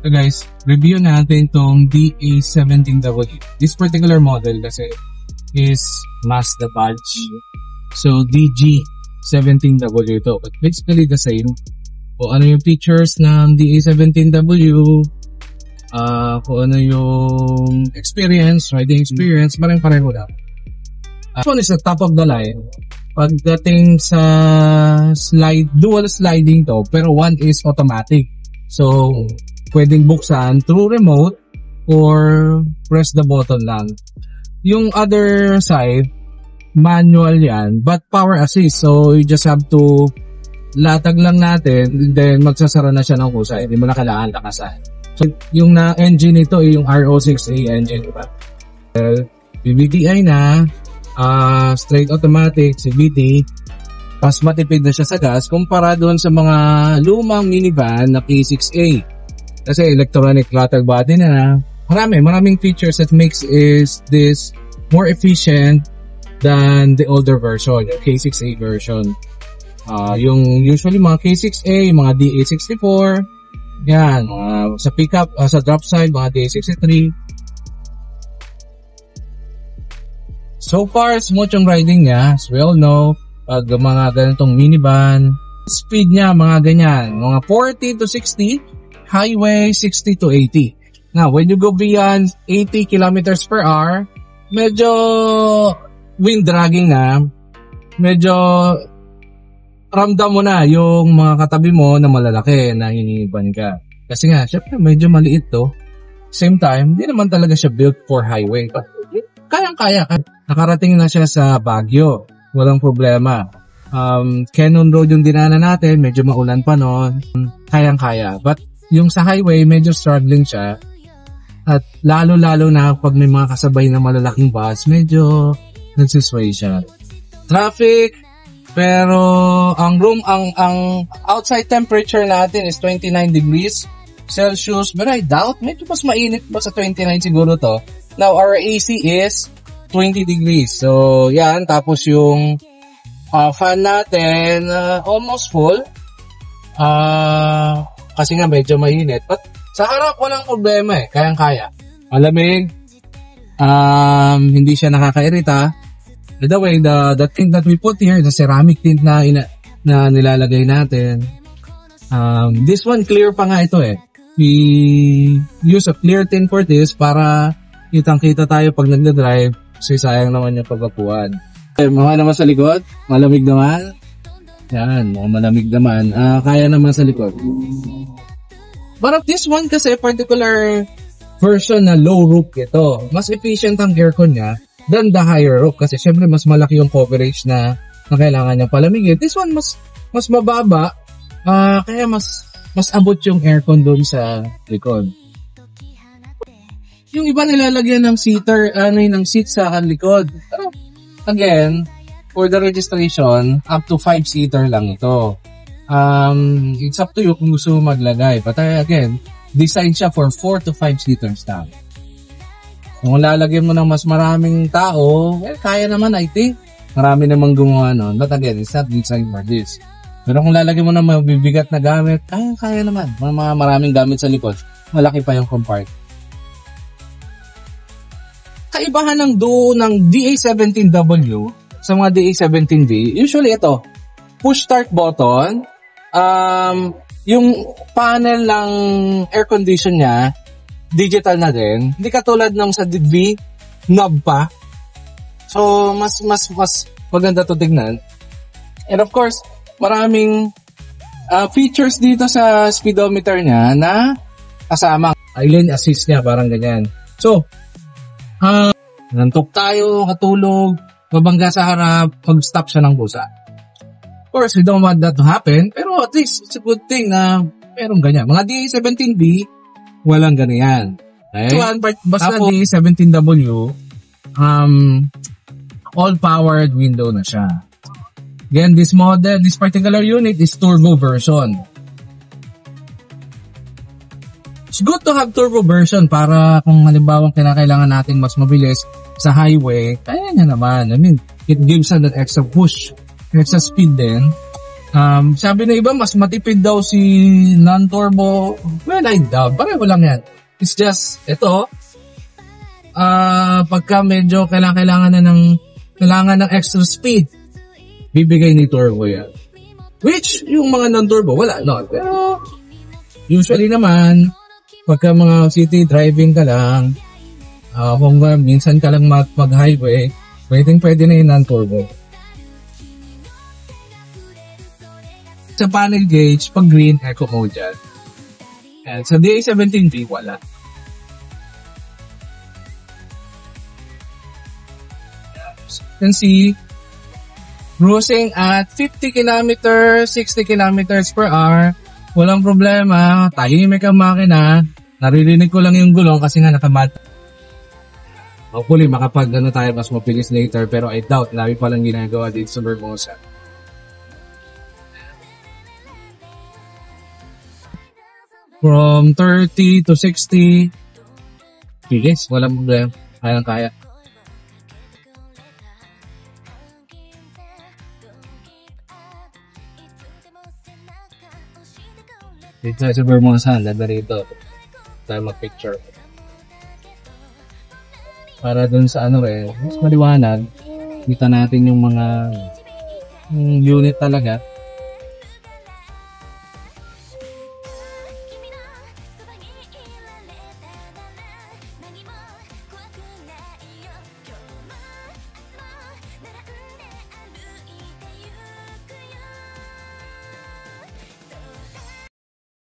So guys, review natin tong DA17W. This particular model kasi is Mazda badge. So DG17W ito. But basically the same. Kung ano yung features ng DA17W, kung ano yung experience, riding experience, pareho lang. This one is the top of the line. Pagdating sa dual sliding to, pero one is automatic. So, pwedeng buksan through remote or press the button lang. Yung other side, manual yan, but power assist. So, you just have to latag lang natin, then magsasara na siya ng husay. Hindi mo na kailangan lakasan. So, yung engine nito ay yung RO6A engine, diba? VVTi na, straight automatic, CVT, mas matipid na siya sa gas kumpara doon sa mga lumang minivan na K6A. Kasi electronic throttle body na, maraming features that makes this more efficient than the older version, yung K6A version. Yung usually mga K6A, mga DA64, yan, sa pickup, sa drop side, mga DA63. So far, smooth yung riding niya, as we all know, pag mga ganitong minivan, speed niya, mga ganyan, mga 40 to 60, highway 60 to 80. Now, when you go beyond 80 kilometers per hour, medyo wind dragging na, medyo ramdam mo na yung mga katabi mo na malalaki na hinihiban ka. Kasi nga, syempre medyo maliit to. Same time, hindi naman talaga siya built for highway. Kayang-kaya. Nakarating na siya sa Baguio. Walang problema. Cannon Road yung dinaanan natin, medyo maulan pa noon. Kayang-kaya. But yung sa highway, medyo struggling siya. At lalo-lalo na pag may mga kasabay na malalaking bus, medyo nagsisway siya. Traffic, pero ang outside temperature natin is 29 degrees Celsius. But I doubt, medyo mas mainit pa sa 29 siguro to. Now, our AC is 20 degrees. So, yan. Tapos yung fan natin, almost full. Kasi nga medyo mainit. But sa harap walang problema eh. Kayang-kaya. Malamig. Hindi siya nakakairita. By the way, the tint that we put here, the ceramic tint na nilalagay natin. This one clear pa nga ito eh. We use a clear tint for this para kitang-kita tayo pag nagda-drive. Kasi sayang naman yung pagpapuan. Okay, mga naman sa likod. Malamig naman. Yan, mukhang malamig naman. Kaya naman sa likod. But this one kasi, particular version na low roof ito. Mas efficient ang aircon niya than the higher roof. Kasi syempre mas malaki yung coverage na kailangan niya palamigin. This one mas mababa. Kaya mas abot yung aircon doon sa likod. Yung iba nilalagyan ng ng seat sa likod. Pero, again, for the registration, up to 5-seater lang ito. It's up to you kung gusto mo maglagay. But again, designed siya for 4 to 5-seaters lang. Kung lalagyan mo ng mas maraming tao, kaya naman, I think. Marami namang gumawa nun. But again, it's not designed for this. Pero kung lalagyan mo ng mabibigat na gamit, kaya naman. Mga maraming gamit sa likod. Malaki pa yung compartment. Kaibahan ng duo ng DA17W sa mga DA17V, usually ito, push start button, yung panel ng air condition niya, digital na din, hindi katulad ng sa V, knob pa. So, mas maganda to tignan. And of course, maraming features dito sa speedometer niya na kasama. Lane assist niya, parang ganyan. So, nantok tayo, katulog, babangga sa harap, pag-stop siya ng busa. Of course, we don't want that to happen, pero at least it's a good thing na merong ganyan. Mga DA17B, walang ganyan. Okay? So, basta DA17W, all-powered window na siya. Again, this particular unit is turbo version. It's good to have turbo version para kung halimbawa kinakailangan natin mas mabilis sa highway, kaya niya naman. I mean, it gives us that extra push, extra speed din. Sabi na iba, mas matipid daw si non-turbo. Well, I doubt. Pareho lang yan. It's just, ito, pagka medyo kailangan ng extra speed, bibigay ni turbo yan. Which, yung mga non-turbo, wala, no? Pero, usually naman, pagka mga city driving ka lang, kung minsan ka lang mag-highway, pwede na yung non-turbo. Sa panel gauge, pag green, eco mode yan. And sa DA17B, wala. You can see, cruising at 50 km, 60 km per hour. Walang problema. Tahimik ang makina. Naririnig ko lang yung gulong kasi nga nakamat. Hopefully, tayo mas mabilis later. Pero I doubt, lami palang ginagawa dito sa Vermosa. From 30 to 60. Bilis, walang problema. Kayang-kaya. Dito sa Vermosa, lada rito. Tayo mag-picture. Para dun sa mas maliwanag, kita natin yung mga unit talaga.